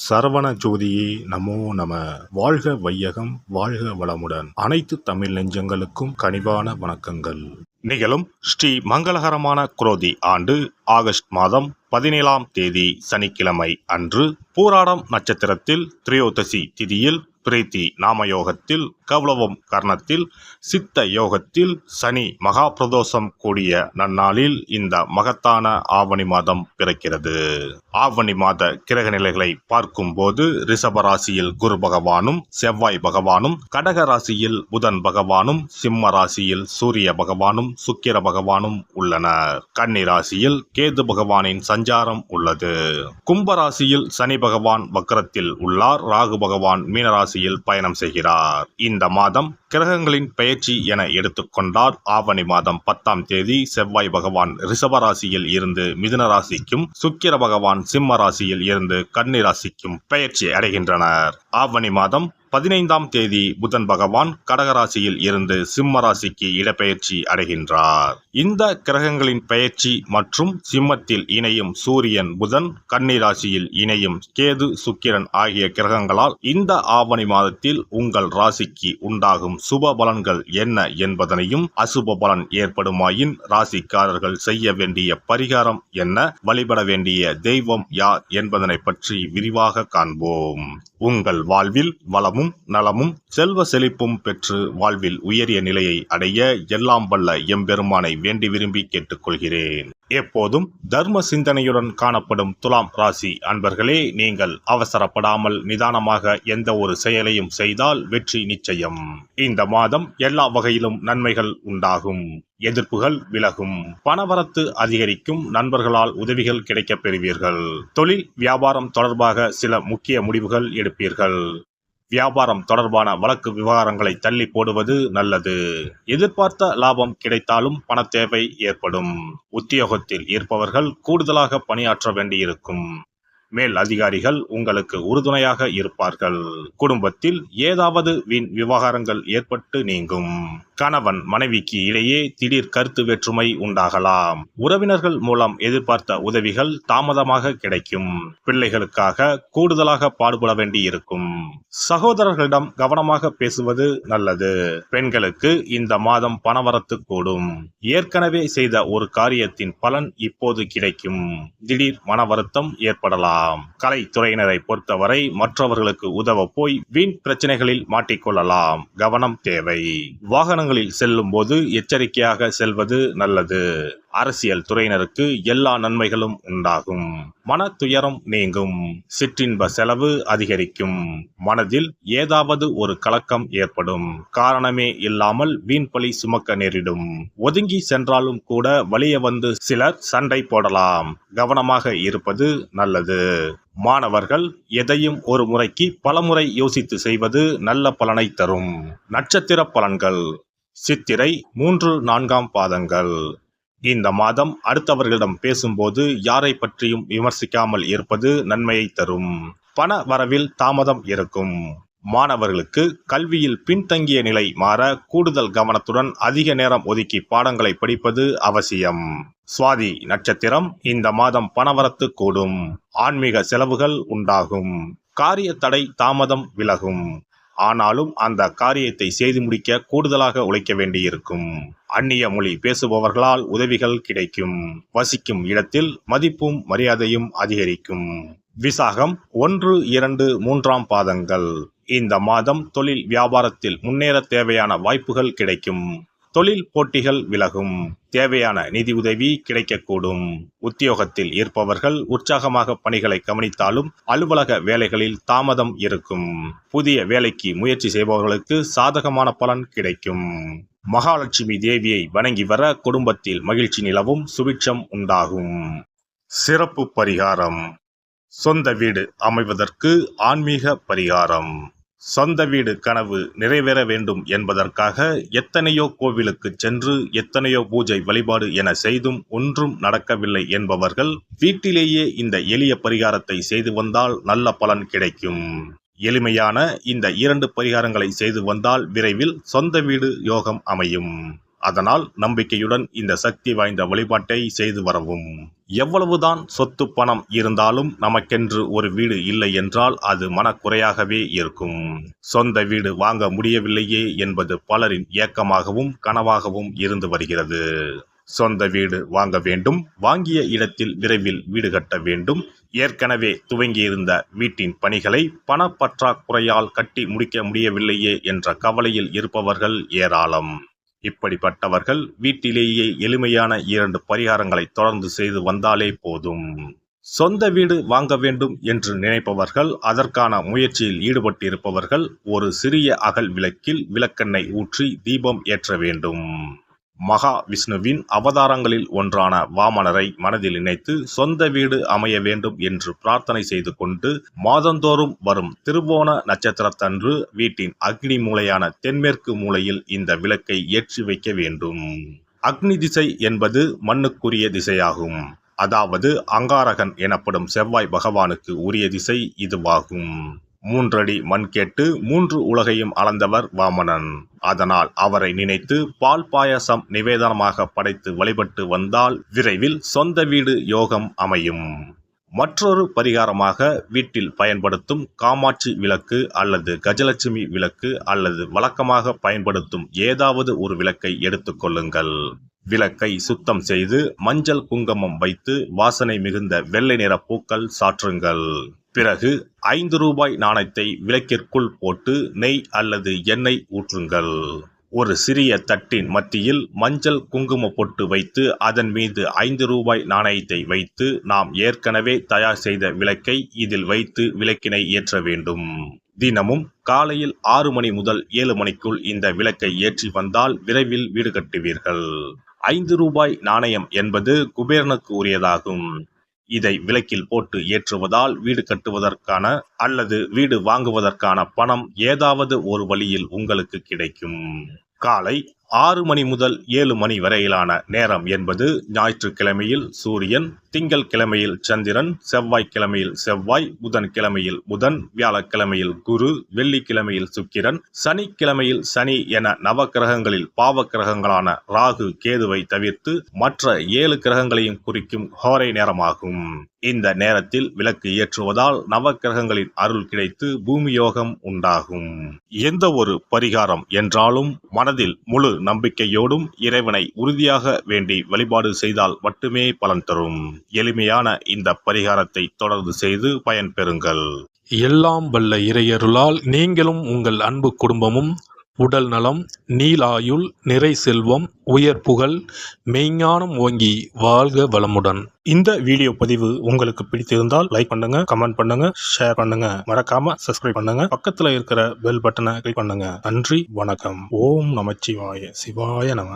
சரவண ஜோதியே நமோ நம. வாழ்க வையகம், வாழ்க வளமுடன். அனைத்து தமிழ் நெஞ்சங்களுக்கும் கனிவான வணக்கங்கள். நிகழும் ஸ்ரீ மங்களகரமான குரோதி ஆண்டு ஆகஸ்ட் மாதம் 17ஆம் தேதி சனிக்கிழமை அன்று பூராடம் நட்சத்திரத்தில் திரையோதசி திதியில் பிரீத்தி நாமயோகத்தில் கௌளவம் கர்ணத்தில் சித்த யோகத்தில் சனி மகா பிரதோஷம் கூடிய நன்னாளில் இந்த மகத்தான ஆவணி மாதம் பிறக்கிறது. ஆவணி மாத கிரக நிலைகளை பார்க்கும் போது ரிஷப ராசியில் குரு பகவானும் செவ்வாய் பகவானும், கடக ராசியில் புதன் பகவானும், சிம்ம ராசியில் சூரிய பகவானும் சுக்கிர பகவானும் உள்ளனர். கன்னி ராசியில் கேது பகவானின் சஞ்சாரம் உள்ளது. கும்ப ராசியில் சனி பகவான் வக்ரத்தில் உள்ளார். ராகு பகவான் மீனராசியில் பயணம் செய்கிறார். இந்த மாதம் கிரகங்களின் பெயர்ச்சி என எடுத்துக்கொண்டால் ஆவணி மாதம் 10ஆம் தேதி செவ்வாய் பகவான் ரிஷப ராசியில் இருந்து மிதுன ராசிக்கும், சுக்கிர பகவான் சிம்ம ராசியில் இருந்து கன்னி ராசிக்கும் பெயர்ச்சி அடைகின்றனர். ஆவணி மாதம் 15ஆம் தேதி புதன் பகவான் கடகராசியில் இருந்து சிம்ம ராசிக்கு இடப்பெயர்ச்சி அடைகின்றார். இந்த கிரகங்களின் பெயர்ச்சி மற்றும் சிம்மத்தில் இணையும் சூரியன் புதன், கன்னி ராசியில் இணையும் கேது சுக்கிரன் ஆகிய கிரகங்களால் இந்த ஆவணி மாதத்தில் உங்கள் ராசிக்கு உண்டாகும் சுப பலன்கள் என்ன என்பதனையும், அசுப பலன் ஏற்படுமாயின் ராசிக்காரர்கள் செய்ய வேண்டிய பரிகாரம் என்ன, வழிபட வேண்டிய தெய்வம் யார் என்பதனை பற்றி விரிவாக காண்போம். உங்கள் வாழ்வில் வளமும் நலமும் செல்வ செழிப்பும் பெற்று வாழ்வில் உயரிய நிலையை அடைய எல்லாம் வல்ல எம்பெருமானை வேண்டி விரும்பி கேட்டுக்கொள்கிறேன். எப்போதும் தர்ம சிந்தனையுடன் காணப்படும் துலாம் ராசி அன்பர்களே, நீங்கள் அவசரப்படாமல் நிதானமாக எந்த ஒரு செயலையும் செய்தால் வெற்றி நிச்சயம். இந்த மாதம் எல்லா வகையிலும் நன்மைகள் உண்டாகும். எதிர்ப்புகள் விலகும். பணவரத்து அதிகரிக்கும். நண்பர்களால் உதவிகள் கிடைக்கப் பெறுவீர்கள். தொழில் வியாபாரம் தொடர்பாக சில முக்கிய முடிவுகள் எடுப்பீர்கள். வியாபாரம் தொடர்பான வழக்கு விவகாரங்களை தள்ளி போடுவது நல்லது. எதிர்பார்த்த லாபம் கிடைத்தாலும் பண தேவை ஏற்படும். உத்தியோகத்தில் இருப்பவர்கள் கூடுதலாக பணியாற்ற வேண்டியிருக்கும். மேல் அதிகாரிகள் உங்களுக்கு உறுதுணையாக இருப்பார்கள். குடும்பத்தில் ஏதாவது வீண் விவகாரங்கள் ஏற்பட்டு நீங்கும். கணவன் மனைவிக்கு இடையே திடீர் கருத்து வேற்றுமை உண்டாகலாம். உறவினர்கள் மூலம் எதிர்பார்த்த உதவிகள் தாமதமாக கிடைக்கும். பிள்ளைகளுக்காக கூடுதலாக பாடுபட வேண்டி இருக்கும். சகோதரர்களிடம் கவனமாக பேசுவது நல்லது. பெண்களுக்கு இந்த மாதம் பணவரத்து கூடும். ஏற்கனவே செய்த ஒரு காரியத்தின் பலன் இப்போது கிடைக்கும். திடீர் மன வருத்தம் ஏற்படலாம். கலைத்துறையினரை பொறுத்தவரை மற்றவர்களுக்கு உதவ போய் வீண் பிரச்சனைகளில் மாட்டிக்கொள்ளலாம். கவனம் தேவை. வாகனங்களில் செல்லும் போது எச்சரிக்கையாக செல்வது நல்லது. அரசியல் துறையினருக்கு எல்லா நன்மைகளும் உண்டாகும். மன துயரம் நீங்கும். சிற்றின்ப செலவு அதிகரிக்கும். மனதில் ஏதாவது ஒரு கலக்கம் ஏற்படும். காரணமே இல்லாமல் வீண்பழி சுமக்க நேரிடும். ஒதுங்கி சென்றாலும் கூட வலிய வந்து சிலர் சண்டை போடலாம். கவனமாக இருப்பது நல்லது. மாணவர்கள் எதையும் ஒரு முறைக்கு பலமுறை யோசித்து செய்வது நல்ல பலனை தரும். நட்சத்திர பலன்கள். சித்திரை 3-4ஆம் பாதங்கள். இந்த மாதம் அடுத்தவர்களிடம் பேசும்போது யாரை பற்றியும் விமர்சிக்காமல் இருப்பது நன்மையை தரும். பண வரவில் தாமதம் இருக்கும். மாணவர்களுக்கு கல்வியில் பின்தங்கிய நிலை மாற கூடுதல் கவனத்துடன் அதிக நேரம் ஒதுக்கி பாடங்களை படிப்பது அவசியம். சுவாதி நட்சத்திரம். இந்த மாதம் பணவரத்து கூடும். ஆன்மீக செலவுகள் உண்டாகும். காரிய தடை தாமதம் விலகும். ஆனாலும் அந்த காரியத்தை செய்து முடிக்க கூடுதலாக உழைக்க வேண்டியிருக்கும். அந்நிய மொழி பேசுபவர்களால் உதவிகள் கிடைக்கும். வசிக்கும் இடத்தில் மதிப்பும் மரியாதையும் அதிகரிக்கும். விசாகம் 1-2-3ஆம் பாதங்கள். இந்த மாதம் தொழில் வியாபாரத்தில் முன்னேற தேவையான வாய்ப்புகள் கிடைக்கும். தொழில் போட்டிகள் விலகும். தேவையான நிதி உதவி கிடைக்கக்கூடும். உத்தியோகத்தில் இருப்பவர்கள் உற்சாகமாக பணிகளை கவனித்தாலும் அலுவலக வேலைகளில் தாமதம் இருக்கும். புதிய வேலைக்கு முயற்சி செய்பவர்களுக்கு சாதகமான பலன் கிடைக்கும். மகாலட்சுமி தேவியை வணங்கி வர குடும்பத்தில் மகிழ்ச்சி நிலவும். சுபிட்சம் உண்டாகும். சிறப்பு பரிகாரம். சொந்த வீடு அமைவதற்கு ஆன்மீக பரிகாரம். சொந்த வீடு கனவு நிறைவேற வேண்டும் என்பதற்காக எத்தனையோ கோவிலுக்கு சென்று எத்தனையோ பூஜை வழிபாடு என செய்தும் ஒன்றும் நடக்கவில்லை என்பவர்கள் வீட்டிலேயே இந்த எளிய பரிகாரத்தை செய்து வந்தால் நல்ல பலன் கிடைக்கும். எளிமையான இந்த 2 பரிகாரங்களை செய்து வந்தால் விரைவில் சொந்த வீடு யோகம் அமையும். அதனால் நம்பிக்கையுடன் இந்த சக்தி வாய்ந்த வழிபாட்டை செய்து வரவும். எவ்வளவுதான் சொத்து பணம் இருந்தாலும் நமக்கென்று ஒரு வீடு இல்லை என்றால் அது மனக்குறையாகவே இருக்கும். சொந்த வீடு வாங்க முடியவில்லையே என்பது பலரின் ஏக்கமாகவும் கனவாகவும் இருந்து வருகிறது. சொந்த வீடு வாங்க வேண்டும், வாங்கிய இடத்தில் விரைவில் வீடு கட்ட வேண்டும், ஏற்கனவே துவங்கியிருந்த வீட்டின் பணிகளை பணப்பற்றாக்குறையால் கட்டி முடிக்க முடியவில்லையே என்ற கவலையில் இருப்பவர்கள் ஏராளம். இப்படிப்பட்டவர்கள் வீட்டிலேயே எளிமையான 2 பரிகாரங்களை தொடர்ந்து செய்து வந்தாலே போதும். சொந்த வீடு வாங்க வேண்டும் என்று நினைப்பவர்கள், அதற்கான முயற்சியில் ஈடுபட்டிருப்பவர்கள் ஒரு சிறிய அகல் விளக்கில் விளக்கெண்ணெய் ஊற்றி தீபம் ஏற்ற வேண்டும். மகா விஷ்ணுவின் அவதாரங்களில் ஒன்றான வாமனரை மனதில் நினைத்து சொந்த வீடு அமைய வேண்டும் என்று பிரார்த்தனை செய்து கொண்டு மாதந்தோறும் வரும் திருவோண நட்சத்திரத்தன்று வீட்டின் அக்னி மூலையான தென்மேற்கு மூலையில் இந்த விளக்கை ஏற்றி வைக்க வேண்டும். அக்னி திசை என்பது மண்ணுக்குரிய திசையாகும். அதாவது அங்காரகன் எனப்படும் செவ்வாய் பகவானுக்கு உரிய திசை இதுவாகும். 3 அடி மண் கேட்டு 3 உலகையும் அளந்தவர் வாமனன். அதனால் அவரை நினைத்து பால் பாயசம் நிவேதனமாக படைத்து வழிபட்டு வந்தால் விரைவில் சொந்த வீடு யோகம் அமையும். மற்றொரு பரிகாரமாக வீட்டில் பயன்படுத்தும் காமாட்சி விளக்கு அல்லது கஜலட்சுமி விளக்கு அல்லது வழக்கமாக பயன்படுத்தும் ஏதாவது ஒரு விளக்கை எடுத்துக்கொள்ளுங்கள். விளக்கை சுத்தம் செய்து மஞ்சள் குங்குமம் வைத்து வாசனை மிகுந்த வெள்ளை நிற பூக்கள் சாற்றுங்கள். பிறகு 5 ரூபாய் நாணயத்தை விளக்கிற்குள் போட்டு நெய் அல்லது எண்ணெய் ஊற்றுங்கள். ஒரு சிறிய தட்டின் மத்தியில் மஞ்சள் குங்கும பொட்டு வைத்து அதன் மீது 5 ரூபாய் நாணயத்தை வைத்து நாம் ஏற்கனவே தயார் செய்த விளக்கை இதில் வைத்து விளக்கினை ஏற்ற வேண்டும். தினமும் காலையில் 6 மணி முதல் 7 மணிக்குள் இந்த விளக்கை ஏற்றி வந்தால் விரைவில் வீடு கட்டுவீர்கள். 5 ரூபாய் நாணயம் என்பது குபேரனுக்கு உரியதாகும். இதை விளக்கில் போட்டு ஏற்றுவதால் வீடு கட்டுவதற்கான அல்லது வீடு வாங்குவதற்கான பணம் ஏதாவது ஒரு வழியில் உங்களுக்கு கிடைக்கும். காலை 6 மணி முதல் 7 மணி வரையிலான நேரம் என்பது ஞாயிற்றுக்கிழமையில் சூரியன், திங்கள் கிழமையில் சந்திரன், செவ்வாய்க்கிழமையில் செவ்வாய், புதன் கிழமையில் புதன், வியாழக்கிழமையில் குரு, வெள்ளிக்கிழமையில் சுக்கிரன், சனிக்கிழமையில் சனி என நவக்கிரகங்களில் பாவ கிரகங்களான ராகு கேதுவை தவிர்த்து மற்ற 7 கிரகங்களையும் குறிக்கும் ஹோரை நேரமாகும். இந்த நேரத்தில் விளக்கு ஏற்றுவதால் நவக்கிரகங்களின் அருள் கிடைத்து பூமி யோகம் உண்டாகும். எந்த ஒரு பரிகாரம் என்றாலும் மனதில் முழு நம்பிக்கையோடும் இறைவனை உறுதியாக வேண்டி வழிபாடு செய்தால் மட்டுமே பலன் தரும். எளிமையான இந்த பரிகாரத்தை தொடர்ந்து செய்து பயன் பெறுங்கள். எல்லாம் வல்ல இறையருளால் நீங்களும் உங்கள் அன்பு குடும்பமும் உடல் நலம், நீலாயுள், நிறை செல்வம், உயர் புகழ், மெய்ஞானம் ஓங்கி வாழ்க வளமுடன். இந்த வீடியோ பதிவு உங்களுக்கு பிடித்திருந்தால் லைக் பண்ணுங்க, கமெண்ட் பண்ணுங்க, ஷேர் பண்ணுங்க, மறக்காம சப்ஸ்கிரைப் பண்ணுங்க, பக்கத்துல இருக்கிற பெல் பட்டனை கிளிக் பண்ணுங்க. நன்றி, வணக்கம். ஓம் நமச்சிவாய. சிவாய நம.